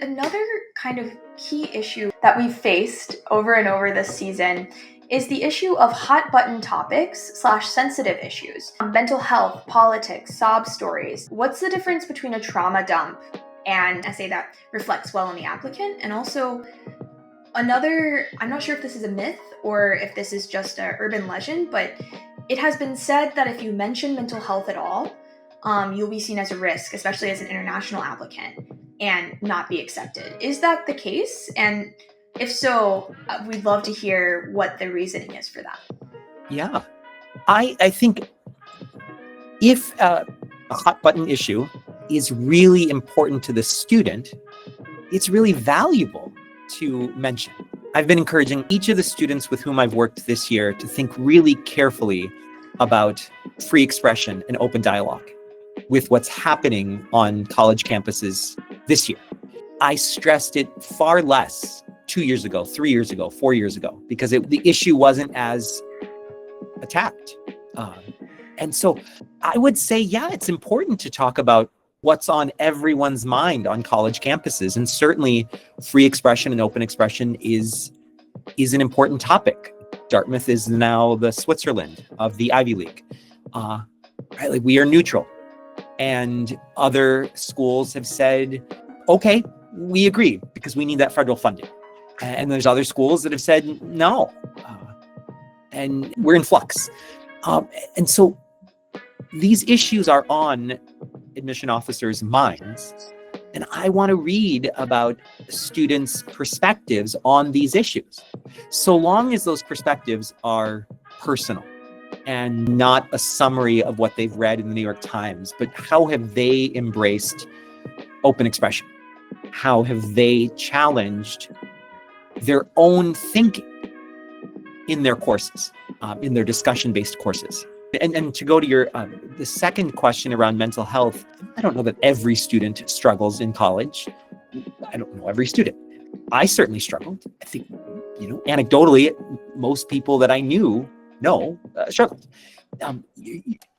Another kind of key issue that we've faced over and over this season is the issue of hot button topics slash sensitive issues. Mental health, politics, sob stories. What's the difference between a trauma dump and an essay that reflects well on the applicant? And also another, I'm not sure if this is a myth or if this is just an urban legend, but it has been said that if you mention mental health at all, you'll be seen as a risk, especially as an international applicant, and not be accepted. Is that the case? And if so, we'd love to hear what the reasoning is for that. Yeah, I think if a hot button issue is really important to the student, it's really valuable to mention. I've been encouraging each of the students with whom I've worked this year to think really carefully about free expression and open dialogue with what's happening on college campuses this year. I stressed it far less 2 years ago, 3 years ago, 4 years ago, because the issue wasn't as attacked. And so I would say, yeah, it's important to talk about what's on everyone's mind on college campuses. And certainly free expression and open expression is an important topic. Dartmouth is now the Switzerland of the Ivy League. Right? Like, we are neutral. And other schools have said, okay, we agree because we need that federal funding. And there's other schools that have said, no. And we're in flux. And so these issues are on admission officers' minds. And I want to read about students' perspectives on these issues, so long as those perspectives are personal and not a summary of what they've read in the New York Times, but how have they embraced open expression? How have they challenged their own thinking in their courses, in their discussion-based courses? And to go to your the second question around mental health, I don't know that every student struggles in college. I don't know every student. I certainly struggled. I think, anecdotally, most people that I knew struggled.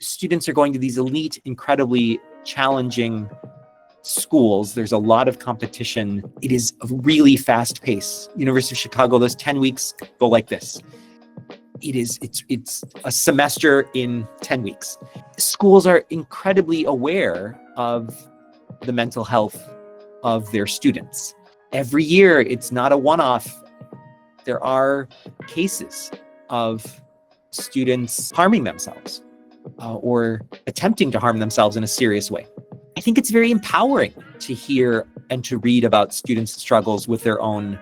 Students are going to these elite, incredibly challenging schools. There's a lot of competition. It is a really fast pace. University of Chicago, those 10 weeks go like this. It's a semester in 10 weeks. Schools are incredibly aware of the mental health of their students. Every year, it's not a one-off. There are cases of students harming themselves or attempting to harm themselves in a serious way. I think it's very empowering to hear and to read about students' struggles with their own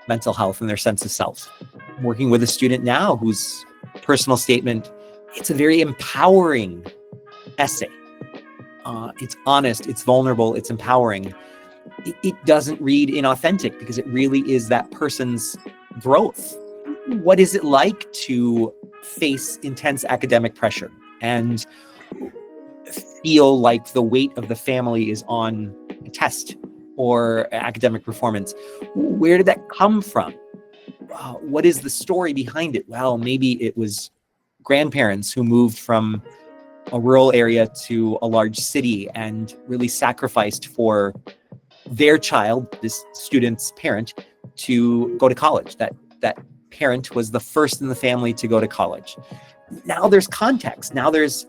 mental health and their sense of self. I'm working with a student now whose personal statement, it's a very empowering essay. It's honest, it's vulnerable, it's empowering. It doesn't read inauthentic because it really is that person's growth. What is it like to face intense academic pressure and feel like the weight of the family is on a test or academic performance? Where did that come from? What is the story behind it? Well, maybe it was grandparents who moved from a rural area to a large city and really sacrificed for their child, this student's parent, to go to college. That parent was the first in the family to go to college. Now there's context. Now there's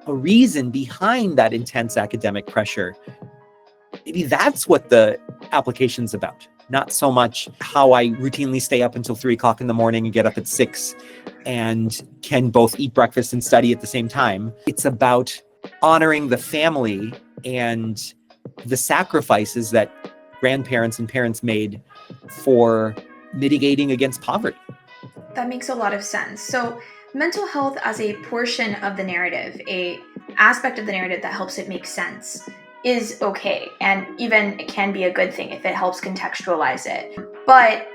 a reason behind that intense academic pressure. Maybe that's what the application's about. Not so much how I routinely stay up until 3 o'clock in the morning and get up at 6 and can both eat breakfast and study at the same time. It's about honoring the family and the sacrifices that grandparents and parents made for mitigating against poverty. That makes a lot of sense. So mental health as a portion of the narrative, a aspect of the narrative that helps it make sense, is okay, and even it can be a good thing if it helps contextualize it. But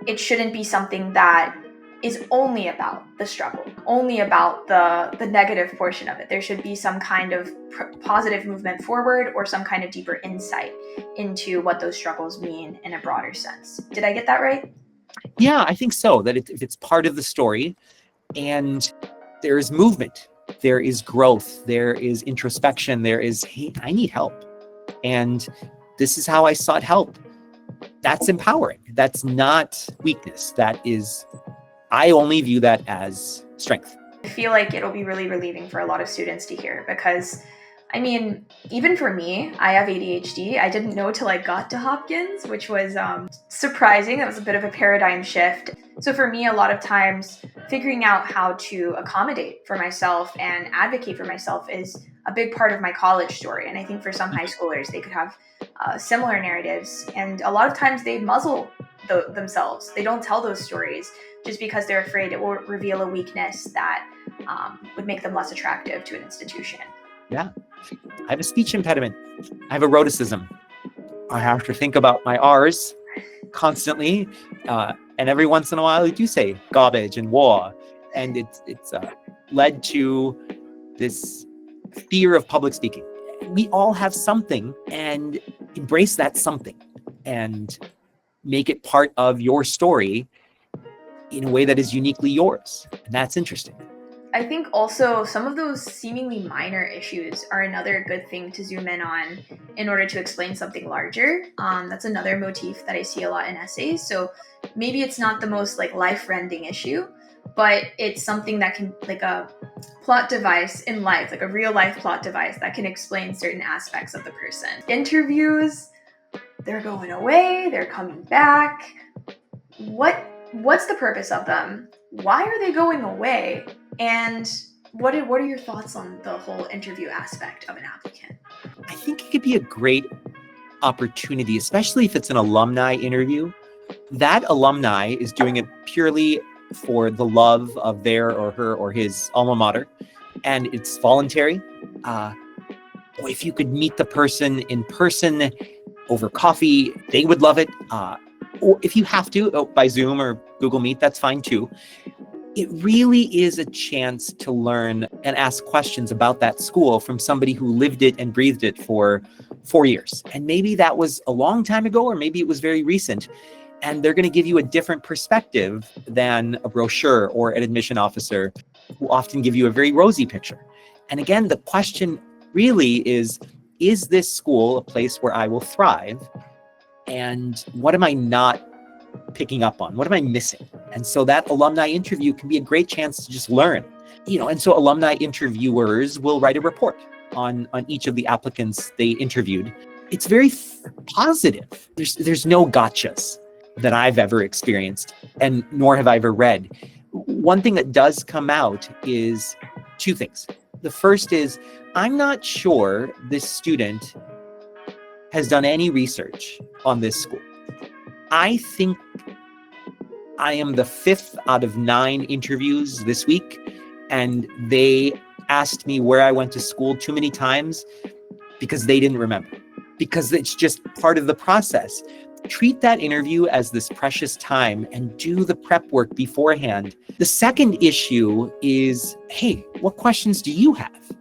it shouldn't be something that is only about the struggle, only about the negative portion of it. There should be some kind of positive movement forward or some kind of deeper insight into what those struggles mean in a broader sense. Did I get that right? Yeah, I think so, that it's part of the story, and there is movement. There is growth, there is introspection, there is, hey, I need help. And this is how I sought help. That's empowering. That's not weakness. I only view that as strength. I feel like it'll be really relieving for a lot of students to hear because, I mean, even for me, I have ADHD. I didn't know till I got to Hopkins, which was surprising. It was a bit of a paradigm shift. So for me, a lot of times, figuring out how to accommodate for myself and advocate for myself is a big part of my college story. And I think for some high schoolers, they could have similar narratives. And a lot of times they muzzle themselves. They don't tell those stories just because they're afraid it will reveal a weakness that would make them less attractive to an institution. Yeah. I have a speech impediment. I have eroticism. I have to think about my R's constantly. And every once in a while, I do say garbage and war. And it's led to this fear of public speaking. We all have something, and embrace that something and make it part of your story in a way that is uniquely yours. And that's interesting. I think also some of those seemingly minor issues are another good thing to zoom in on in order to explain something larger. That's another motif that I see a lot in essays. So maybe it's not the most life-rending issue, but it's something that can, like a plot device in life, like a real life plot device that can explain certain aspects of the person. Interviews, they're going away, they're coming back. What's the purpose of them? Why are they going away? And what are your thoughts on the whole interview aspect of an applicant? I think it could be a great opportunity, especially if it's an alumni interview. That alumni is doing it purely for the love of their or her or his alma mater, and it's voluntary. If you could meet the person in person over coffee, they would love it. Or if you have to, by Zoom or Google Meet, that's fine too. It really is a chance to learn and ask questions about that school from somebody who lived it and breathed it for 4 years. And maybe that was a long time ago, or maybe it was very recent. And they're going to give you a different perspective than a brochure or an admission officer, who often give you a very rosy picture. And again, the question really is this school a place where I will thrive? And what am I not picking up on? What am I missing? And so that alumni interview can be a great chance to just learn, and so alumni interviewers will write a report on each of the applicants they interviewed. It's very positive. There's no gotchas that I've ever experienced, and nor have I ever read. One thing that does come out is two things. The first is, I'm not sure this student has done any research on this school. I think I am the 5th out of 9 interviews this week, and they asked me where I went to school too many times because they didn't remember, because it's just part of the process. Treat that interview as this precious time and do the prep work beforehand. The second issue is, hey, what questions do you have?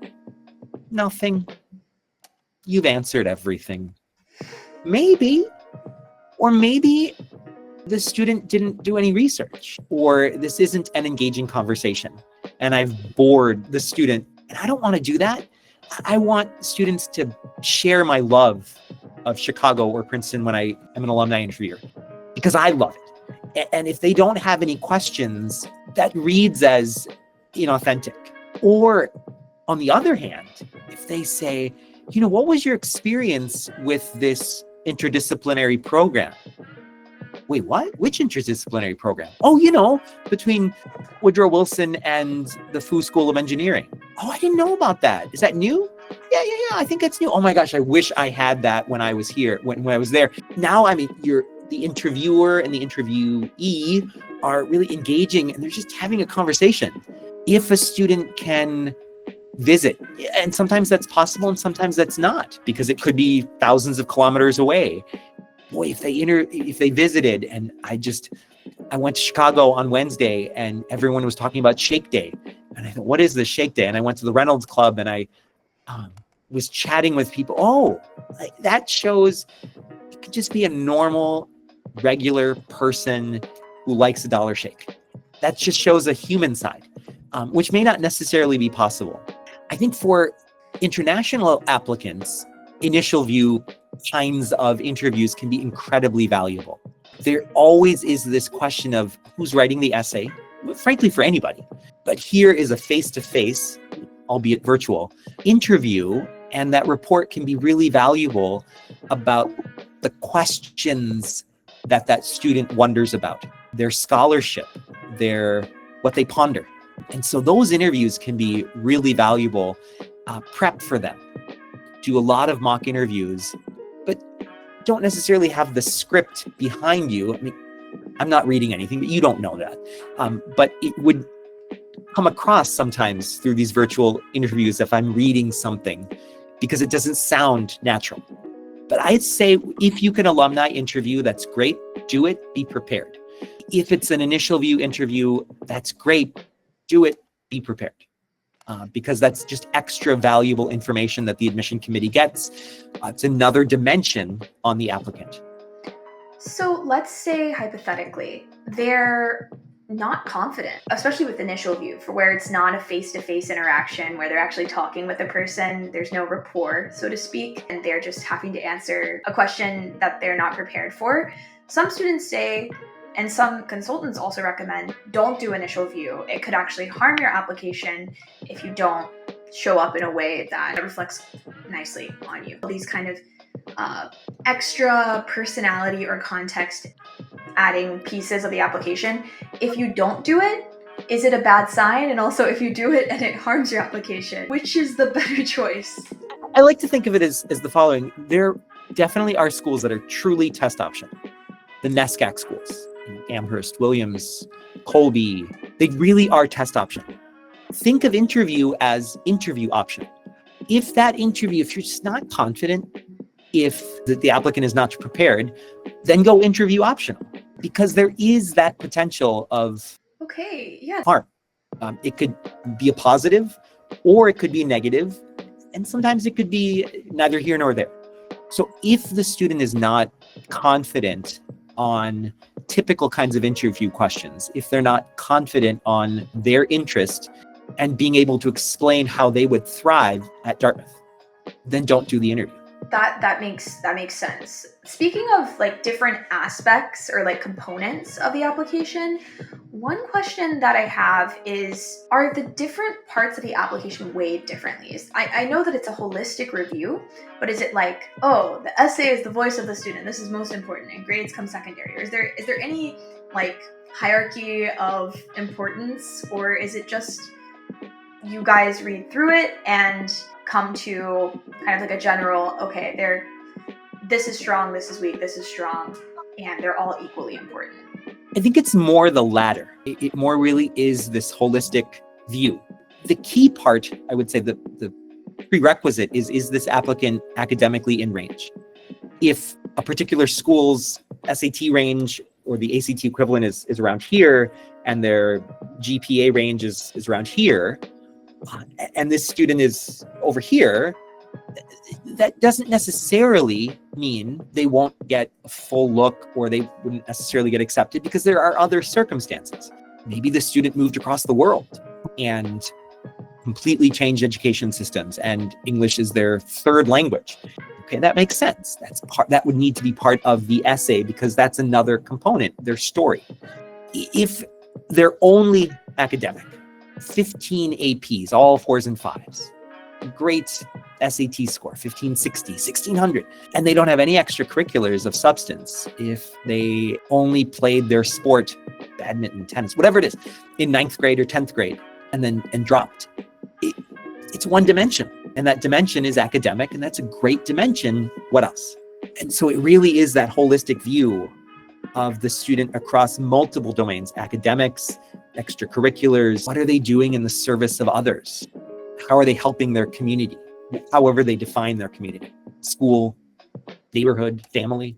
Nothing. You've answered everything. Maybe, or maybe the student didn't do any research, or this isn't an engaging conversation and I've bored the student, and I don't want to do that. I want students to share my love of Chicago or Princeton when I am an alumni interviewer, because I love it. And if they don't have any questions, that reads as inauthentic. Or on the other hand, if they say, what was your experience with this interdisciplinary program? Wait, what? Which interdisciplinary program? Oh, between Woodrow Wilson and the Fu School of Engineering. Oh, I didn't know about that. Is that new? Yeah. I think it's new. Oh my gosh, I wish I had that when I was here, when I was there. Now, the interviewer and the interviewee are really engaging, and they're just having a conversation. If a student can visit, and sometimes that's possible and sometimes that's not, because it could be thousands of kilometers away. Boy, if they visited, and I went to Chicago on Wednesday and everyone was talking about Shake Day, and I thought, what is this Shake Day? And I went to the Reynolds Club and I was chatting with people. Oh, that shows it could just be a normal, regular person who likes a dollar shake. That just shows a human side, which may not necessarily be possible. I think for international applicants, initial view kinds of interviews can be incredibly valuable. There always is this question of who's writing the essay, frankly, for anybody. But here is a face-to-face, albeit virtual, interview, and that report can be really valuable about the questions that that student wonders about, their scholarship, what they ponder. And so those interviews can be really valuable prep for them. Do a lot of mock interviews, but don't necessarily have the script behind you. I mean, I'm not reading anything, but you don't know that. But it would come across sometimes through these virtual interviews if I'm reading something because it doesn't sound natural. But I'd say if you can alumni interview, that's great. Do it, be prepared. If it's an initial view interview, that's great. Do it, be prepared. Because that's just extra valuable information that the admission committee gets. It's another dimension on the applicant. So let's say hypothetically, they're not confident, especially with initial view, for where it's not a face-to-face interaction where they're actually talking with the person, there's no rapport, so to speak, and they're just having to answer a question that they're not prepared for. Some students say, and some consultants also recommend, don't do initial view. It could actually harm your application if you don't show up in a way that reflects nicely on you. These kind of extra personality or context adding pieces of the application. If you don't do it, is it a bad sign? And also if you do it and it harms your application, which is the better choice? I like to think of it as the following. There definitely are schools that are truly test option. The NESCAC schools, Amherst, Williams, Colby, they really are test option. Think of interview as interview option. If that interview, if you're just not confident, if the applicant is not prepared, then go interview optional, because there is that potential of harm. It could be a positive or it could be a negative, and sometimes it could be neither here nor there. So if the student is not confident on typical kinds of interview questions, if they're not confident on their interest and being able to explain how they would thrive at Dartmouth, then don't do the interview. That makes sense. Speaking of like different aspects or like components of the application, one question that I have is, are the different parts of the application weighed differently? I know that it's a holistic review, but is it like, oh, the essay is the voice of the student, this is most important, and grades come secondary? Or is there any like hierarchy of importance, or is it just you guys read through it and come to kind of like a general, okay, this is strong, this is weak, this is strong, and they're all equally important? I think it's more the latter. It more really is this holistic view. The key part, I would say, the prerequisite is this applicant academically in range. If a particular school's SAT range or the ACT equivalent is around here, and their GPA range is around here, and this student is over here, that doesn't necessarily mean they won't get a full look or they wouldn't necessarily get accepted, because there are other circumstances. Maybe the student moved across the world and completely changed education systems and English is their third language. Okay, that makes sense. That would need to be part of the essay, because that's another component, their story. If they're only academic, 15 APs, all 4s and 5s, great SAT score, 1560, 1600, and they don't have any extracurriculars of substance, if they only played their sport, badminton, tennis, whatever it is, in 9th grade or 10th grade, and dropped, it's one dimension, and that dimension is academic, and that's a great dimension. What else? And so it really is that holistic view of the student across multiple domains: academics, extracurriculars. What are they doing in the service of others? How are they helping their community? However they define their community: school, neighborhood, family.